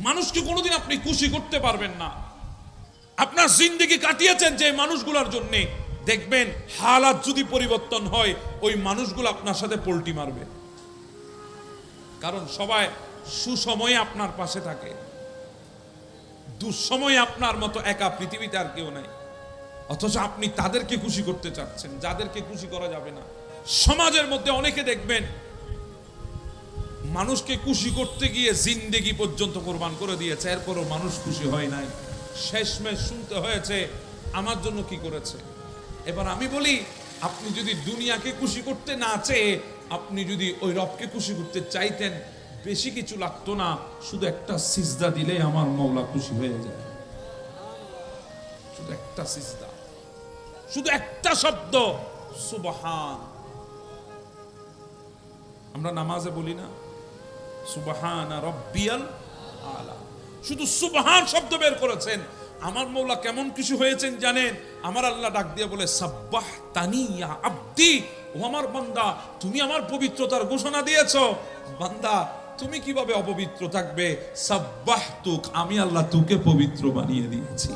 মানুষকে কোনোদিন আপনি খুশি করতে পারবেন না। আপনার জিন্দেগি কাটিয়েছেন যে মানুষগুলোর জন্য, দেখবেন হালাত যদি পরিবর্তন হয় ওই মানুষগুলো আপনার সাথে পল্টি মারবে। কারণ সবাই সুসময়ে আপনার পাশে থাকে, দুঃসময়ে আপনার মতো একা পৃথিবীতে আর কেউ নাই। অথচ আপনি তাদেরকে খুশি করতে চাচ্ছেন যাদেরকে খুশি করা যাবে না। সমাজের মধ্যে অনেকে দেখবেন মানুষকে খুশি করতে গিয়ে জিন্দেগি পর্যন্ত কোরবান করে দিয়েছে, এরপরও মানুষ খুশি হয় নাই। শেষমেশ শুনতে হয়েছে আমার জন্য কি করেছে। এবার আমি বলি, আপনি যদি দুনিয়াকে খুশি করতে না চেয়ে আপনি যদি ওই রবকে খুশি করতে চাইতেন, বেশি কিছু লাগতো না, শুধু একটা সিজদা দিলে আমার মওলা খুশি হয়ে যায়। শুধু একটা সিজদা, শুধু একটা শব্দ সুবহান। আমরা নামাজে বলি না সুবহানা রাব্বিয়াল আলা, শুধু সুবহান শব্দ বের করেছেন, আমার মওলা কেমন কিছু হয়েছেন জানেন? আমার আল্লাহ ডাক দিয়ে বলে সাব্বাহতানি ইয়া আব্দি, ও আমার বান্দা তুমি আমার পবিত্রতার ঘোষণা দিয়েছো। বান্দা তুমি কিভাবে অপবিত্র থাকবে? সাব্বাহতুক, আমি আল্লাহ তোকে পবিত্র বানিয়ে দিয়েছি।